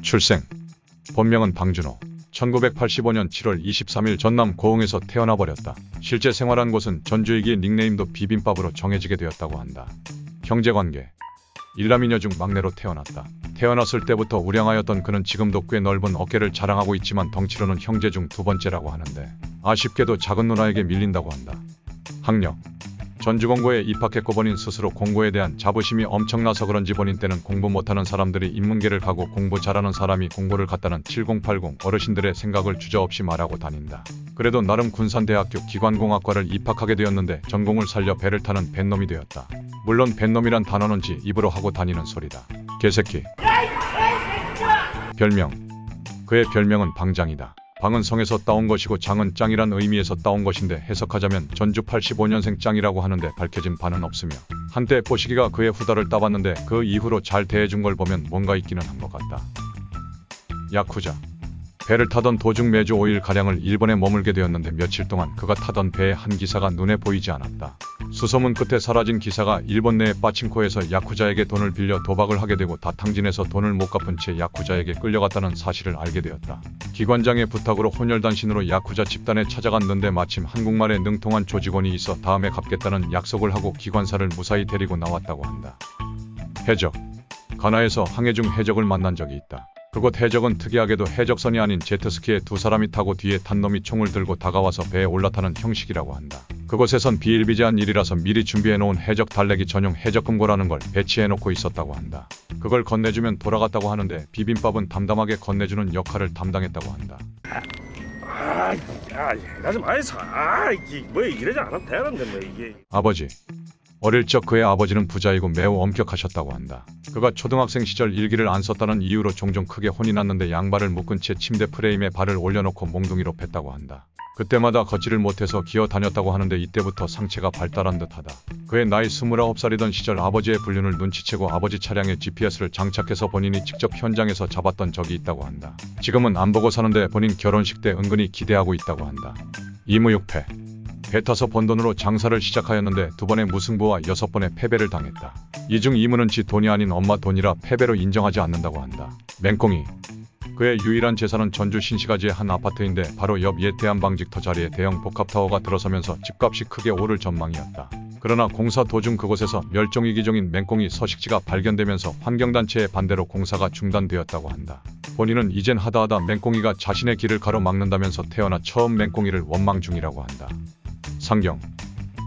출생 본명은 방준호. 1985년 7월 23일 전남 고흥에서 태어나 버렸다. 실제 생활한 곳은 전주이기에 닉네임도 비빔밥으로 정해지게 되었다고 한다. 형제관계 일남이녀 중 막내로 태어났다. 태어났을 때부터 우량하였던 그는 지금도 꽤 넓은 어깨를 자랑하고 있지만 덩치로는 형제 중 두 번째라고 하는데 아쉽게도 작은 누나에게 밀린다고 한다. 학력 전주공고에 입학했고 본인 스스로 공부에 대한 자부심이 엄청나서 그런지 본인 때는 공부 못하는 사람들이 인문계를 가고 공부 잘하는 사람이 공고를 갔다는 7080 어르신들의 생각을 주저없이 말하고 다닌다. 그래도 나름 군산대학교 기관공학과를 입학하게 되었는데 전공을 살려 배를 타는 뱃놈이 되었다. 물론 뱃놈이란 단어는 지 입으로 하고 다니는 소리다. 개새끼. 별명 그의 별명은 방장이다. 방은 성에서 따온 것이고 장은 짱이란 의미에서 따온 것인데 해석하자면 전주 85년생 짱이라고 하는데 밝혀진 바는 없으며 한때 보시기가 그의 후다를 따봤는데 그 이후로 잘 대해준 걸 보면 뭔가 있기는 한 것 같다. 야쿠자 배를 타던 도중 매주 5일가량을 일본에 머물게 되었는데 며칠 동안 그가 타던 배의 한 기사가 눈에 보이지 않았다. 수소문 끝에 사라진 기사가 일본 내의 빠칭코에서 야쿠자에게 돈을 빌려 도박을 하게 되고 다 탕진해서 돈을 못 갚은 채 야쿠자에게 끌려갔다는 사실을 알게 되었다. 기관장의 부탁으로 혼혈단신으로 야쿠자 집단에 찾아갔는데 마침 한국말에 능통한 조직원이 있어 다음에 갚겠다는 약속을 하고 기관사를 무사히 데리고 나왔다고 한다. 해적 가나에서 항해 중 해적을 만난 적이 있다. 그곳 해적은 특이하게도 해적선이 아닌 제트스키에 두 사람이 타고 뒤에 탄 놈이 총을 들고 다가와서 배에 올라타는 형식이라고 한다. 그곳에선 비일비재한 일이라서 미리 준비해놓은 해적 달래기 전용 해적금고라는 걸 배치해놓고 있었다고 한다. 그걸 건네주면 돌아갔다고 하는데 비빔밥은 담담하게 건네주는 역할을 담당했다고 한다. 이러지 마이소. 이게 뭐 이러지 않아도 되는데 뭐 이게. 아버지 어릴 적 그의 아버지는 부자이고 매우 엄격하셨다고 한다. 그가 초등학생 시절 일기를 안 썼다는 이유로 종종 크게 혼이 났는데 양발을 묶은 채 침대 프레임에 발을 올려놓고 몽둥이로 팼다고 한다. 그때마다 걷지를 못해서 기어 다녔다고 하는데 이때부터 상체가 발달한 듯하다. 그의 나이 29살이던 시절 아버지의 불륜을 눈치채고 아버지 차량에 GPS를 장착해서 본인이 직접 현장에서 잡았던 적이 있다고 한다. 지금은 안 보고 사는데 본인 결혼식 때 은근히 기대하고 있다고 한다. 이무육패 배 타서 번 돈으로 장사를 시작하였는데 2번의 무승부와 6번의 패배를 당했다. 이 중 이무는 지 돈이 아닌 엄마 돈이라 패배로 인정하지 않는다고 한다. 맹꽁이 그의 유일한 재산은 전주 신시가지의 한 아파트인데 바로 옆 옛 대한방직터 자리에 대형 복합타워가 들어서면서 집값이 크게 오를 전망이었다. 그러나 공사 도중 그곳에서 멸종위기종인 맹꽁이 서식지가 발견되면서 환경단체의 반대로 공사가 중단되었다고 한다. 본인은 이젠 하다하다 맹꽁이가 자신의 길을 가로막는다면서 태어나 처음 맹꽁이를 원망 중이라고 한다. 상경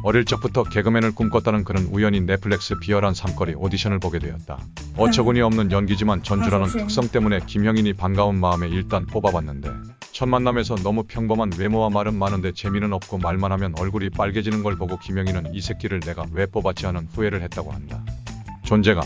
어릴 적부터 개그맨을 꿈꿨다는 그는 우연히 넷플릭스 비열한 삶거리 오디션을 보게 되었다. 어처구니 없는 연기지만 전주라는 특성 때문에 김형인이 반가운 마음에 일단 뽑아봤는데 첫 만남에서 너무 평범한 외모와 말은 많은데 재미는 없고 말만 하면 얼굴이 빨개지는 걸 보고 김형인은 이 새끼를 내가 왜 뽑았지 하는 후회를 했다고 한다. 존재감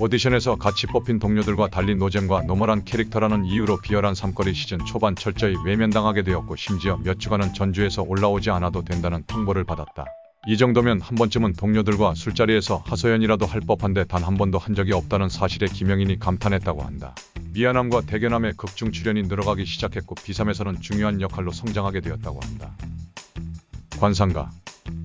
오디션에서 같이 뽑힌 동료들과 달리 노잼과 노멀한 캐릭터라는 이유로 비열한 삶거리 시즌 초반 철저히 외면당하게 되었고 심지어 몇 주간은 전주에서 올라오지 않아도 된다는 통보를 받았다. 이 정도면 한 번쯤은 동료들과 술자리에서 하소연이라도 할 법한데 단 한 번도 한 적이 없다는 사실에 김영인이 감탄했다고 한다. 미안함과 대견함의 극중 출연이 늘어가기 시작했고 비삼에서는 중요한 역할로 성장하게 되었다고 한다. 관상가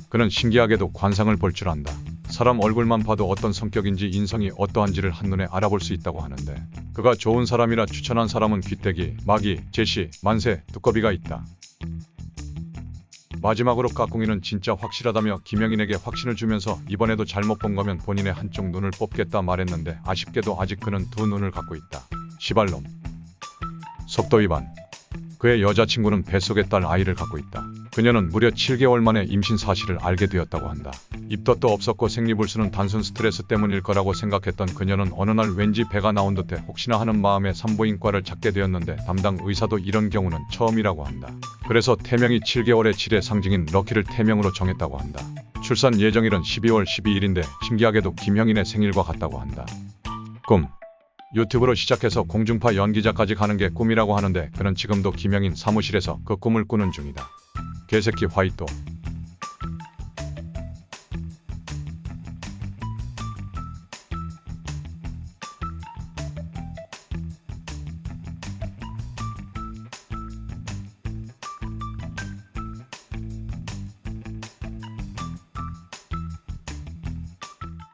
그는 신기하게도 관상을 볼 줄 안다. 사람 얼굴만 봐도 어떤 성격인지 인성이 어떠한지를 한눈에 알아볼 수 있다고 하는데 그가 좋은 사람이라 추천한 사람은 귀때기, 마기, 제시, 만세, 두꺼비가 있다. 마지막으로 까꿍이는 진짜 확실하다며 김영인에게 확신을 주면서 이번에도 잘못 본 거면 본인의 한쪽 눈을 뽑겠다 말했는데 아쉽게도 아직 그는 두 눈을 갖고 있다. 시발놈 속도 위반 그의 여자친구는 뱃속에 딸 아이를 갖고 있다. 그녀는 무려 7개월 만에 임신 사실을 알게 되었다고 한다. 입덧도 없었고 생리불순은 단순 스트레스 때문일 거라고 생각했던 그녀는 어느 날 왠지 배가 나온 듯해 혹시나 하는 마음에 산부인과를 찾게 되었는데 담당 의사도 이런 경우는 처음이라고 한다. 그래서 태명이 7개월의 질의 상징인 럭키를 태명으로 정했다고 한다. 출산 예정일은 12월 12일인데 신기하게도 김형인의 생일과 같다고 한다. 꿈 유튜브로 시작해서 공중파 연기자까지 가는 게 꿈이라고 하는데 그는 지금도 김영인 사무실에서 그 꿈을 꾸는 중이다. 개새끼 화이토